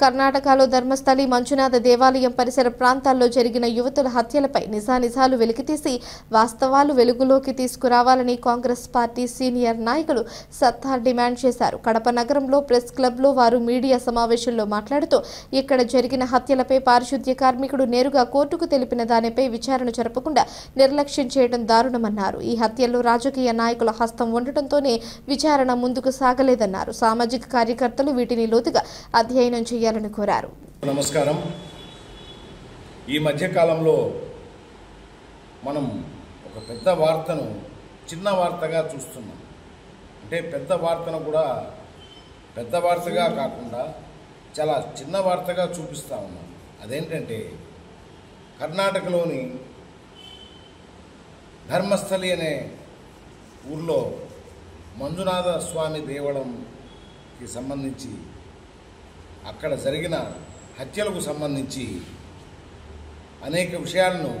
కర్ణాటకలో ధర్మస్థలి మంజునాథ దేవాలయం పరిసర ప్రాంతాల్లో జరిగిన యువతుల హత్యలపై నిజానిజాలు వెలికితీసి వాస్తవాలు వెలుగులోకి తీసుకురావాలని కాంగ్రెస్ పార్టీ సీనియర్ నాయకులు సత్తార్ డిమాండ్ చేశారు. కడప నగరంలో ప్రెస్ క్లబ్లో వారు మీడియా సమావేశంలో మాట్లాడుతూ ఇక్కడ జరిగిన హత్యలపై పారిశుద్ధ్య కార్మికుడు నేరుగా కోర్టుకు తెలిపిన దానిపై విచారణ జరపకుండా నిర్లక్ష్యం చేయడం దారుణమన్నారు. ఈ హత్యల్లో రాజకీయ నాయకుల హస్తం ఉండటంతోనే విచారణ ముందుకు సాగలేదన్నారు. సామాజిక కార్యకర్తలు వీటిని లోతుగా అధ్యయనం చేయాలని కోరారు. నమస్కారం. ఈ మధ్యకాలంలో మనం ఒక పెద్ద వార్తను చిన్న వార్తగా చూస్తున్నాం. అంటే పెద్ద వార్తను కూడా పెద్ద వార్తగా కాకుండా చాలా చిన్న వార్తగా చూపిస్తూ ఉన్నాం. అదేంటంటే కర్ణాటకలోని ధర్మస్థలి అనే ఊర్లో మంజునాథ స్వామి దేవాలయంకి సంబంధించి అక్కడ జరిగిన హత్యలకు సంబంధించి అనేక విషయాలను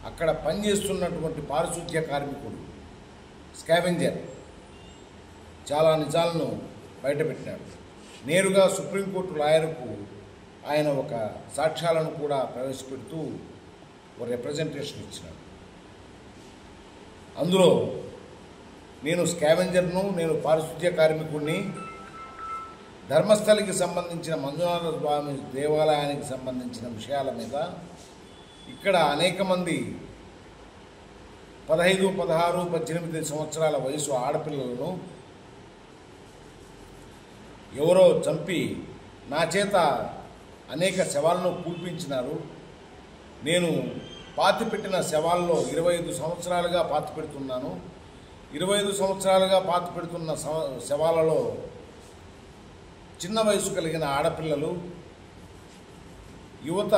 అక్కడ పనిచేస్తున్నటువంటి పారిశుద్ధ్య కార్మికుడు స్కావెంజర్ చాలా నిజాలను బయటపెట్టినాడు. నేరుగా సుప్రీంకోర్టు లాయర్కు ఆయన ఒక సాక్ష్యాలను కూడా ప్రవేశపెడుతూ ఒక రిప్రజెంటేషన్ ఇచ్చినాడు. అందులో నేను స్కావెంజర్ను, నేను పారిశుద్ధ్య కార్మికుడిని, ధర్మస్థలికి సంబంధించిన మంజునాథ స్వామి దేవాలయానికి సంబంధించిన విషయాల మీద ఇక్కడ అనేక మంది 15, 16, 18 సంవత్సరాల వయసు ఆడపిల్లలను ఎవరో చంపి నా చేత అనేక శవాలను పూడ్పించినారు. నేను పాతిపెట్టిన శవాల్లో 25 సంవత్సరాలుగా పాతిపెడుతున్నాను. 25 సంవత్సరాలుగా పాతిపెడుతున్న శవాలలో చిన్న వయసు కలిగిన ఆడపిల్లలు, యువత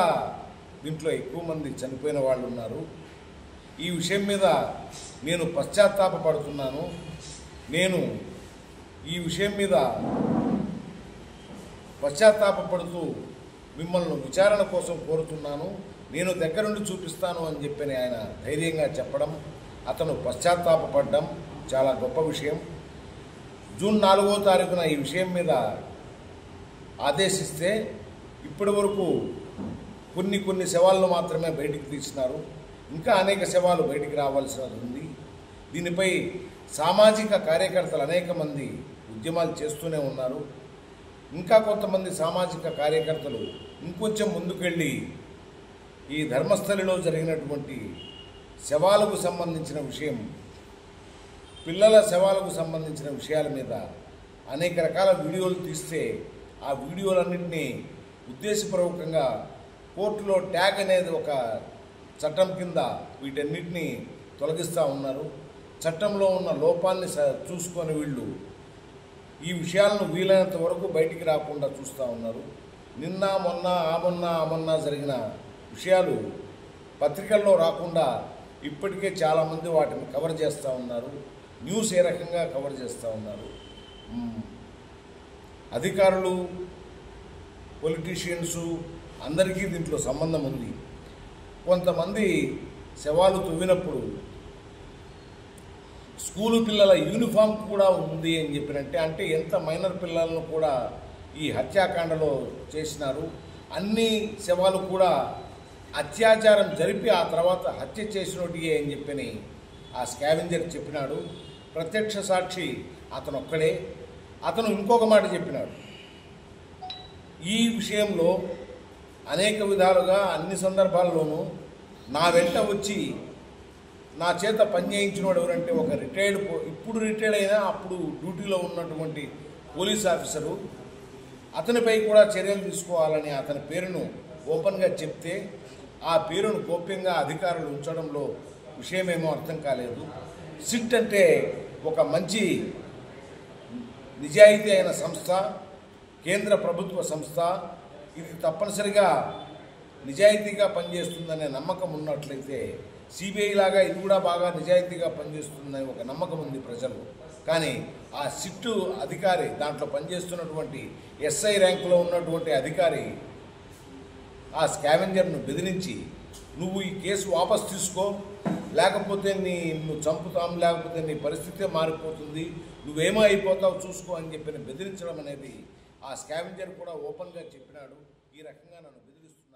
దీంట్లో ఎక్కువ మంది చనిపోయిన వాళ్ళు ఉన్నారు. ఈ విషయం మీద నేను పశ్చాత్తాపడుతున్నాను. నేను ఈ విషయం మీద పశ్చాత్తాపడుతూ మిమ్మల్ని విచారణ కోసం కోరుతున్నాను. నేను దగ్గరుండి చూపిస్తాను అని చెప్పని ఆయన ధైర్యంగా చెప్పడం, అతను పశ్చాత్తాపడడం చాలా గొప్ప విషయం. జూన్ 4వ తారీఖున ఈ విషయం మీద ఆదేశిస్తే ఇప్పటి వరకు కొన్ని శవాలను మాత్రమే బయటికి తీసినారు. ఇంకా అనేక శవాలు బయటికి రావాల్సి ఉంది. దీనిపై సామాజిక కార్యకర్తలు అనేక మంది ఉద్యమాలు చేస్తూనే ఉన్నారు. ఇంకా కొంతమంది సామాజిక కార్యకర్తలు ఇంకొంచెం ముందుకెళ్ళి ఈ ధర్మస్థలిలో జరిగినటువంటి శవాలకు సంబంధించిన విషయం, పిల్లల శవాలకు సంబంధించిన విషయాల మీద అనేక రకాల వీడియోలు తీస్తే ఆ వీడియోలన్నింటినీ ఉద్దేశపూర్వకంగా కోర్టులో ట్యాగ్ అనేది ఒక చట్టం కింద వీటన్నిటినీ తొలగిస్తూ ఉన్నారు. చట్టంలో ఉన్న లోపాన్ని చూసుకొని వీళ్ళు ఈ విషయాలను వీలైనంత వరకు బయటికి రాకుండా చూస్తూ ఉన్నారు. నిన్న మొన్న జరిగిన విషయాలు పత్రికల్లో రాకుండా ఇప్పటికే చాలామంది వాటిని కవర్ చేస్తూ ఉన్నారు. న్యూస్ ఏ రకంగా కవర్ చేస్తూ ఉన్నారు. అధికారులు, పొలిటీషియన్సు అందరికీ దీంట్లో సంబంధం ఉంది. కొంతమంది శవాలు తవ్వినప్పుడు స్కూలు పిల్లల యూనిఫామ్ కూడా ఉంది అని చెప్పినట్టే, అంటే ఎంత మైనర్ పిల్లలను కూడా ఈ హత్యాకాండలో చేసినారు. అన్ని శవాలు కూడా అత్యాచారం జరిపి ఆ తర్వాత హత్య చేసినోటియే అని చెప్పని ఆ స్కావెంజర్ చెప్పినాడు. ప్రత్యక్ష సాక్షి అతను ఒక్కడే. అతను ఇంకొక మాట చెప్పినాడు. ఈ విషయంలో అనేక విధాలుగా అన్ని సందర్భాల్లోనూ నా వెంట వచ్చి నా చేత పనిచేయించినోడు ఎవరంటే ఒక ఇప్పుడు రిటైర్డ్ అయినా అప్పుడు డ్యూటీలో ఉన్నటువంటి పోలీస్ ఆఫీసరు. అతనిపై కూడా చర్యలు తీసుకోవాలని అతని పేరును ఓపెన్గా చెప్తే ఆ పేరును గోప్యంగా అధికారులు ఉంచడంలో విషయమేమో అర్థం కాలేదు. సిట్ అంటే ఒక మంచి నిజాయితీ అయిన సంస్థ, కేంద్ర ప్రభుత్వ సంస్థ. ఇది తప్పనిసరిగా నిజాయితీగా పనిచేస్తుందనే నమ్మకం ఉన్నట్లయితే సిబిఐ లాగా ఇది కూడా బాగా నిజాయితీగా పనిచేస్తుందని ఒక నమ్మకం ఉంది ప్రజలు. కానీ ఆ సిట్టు అధికారి, దాంట్లో పనిచేస్తున్నటువంటి ఎస్ఐ ర్యాంకులో ఉన్నటువంటి అధికారి ఆ స్కావెంజర్ను బెదిరించి నువ్వు ఈ కేసు వాపసు తీసుకో, లేకపోతే నిన్ను చంపుతాం, లేకపోతే నీ పరిస్థితే మారిపోతుంది, నువ్వేమో అయిపోతావు చూసుకో అని చెప్పి బెదిరించడం అనేది ఆ స్కావెంజర్ కూడా ఓపెన్గా చెప్పినాడు, ఈ రకంగా నన్ను బెదిరిస్తున్నాడు.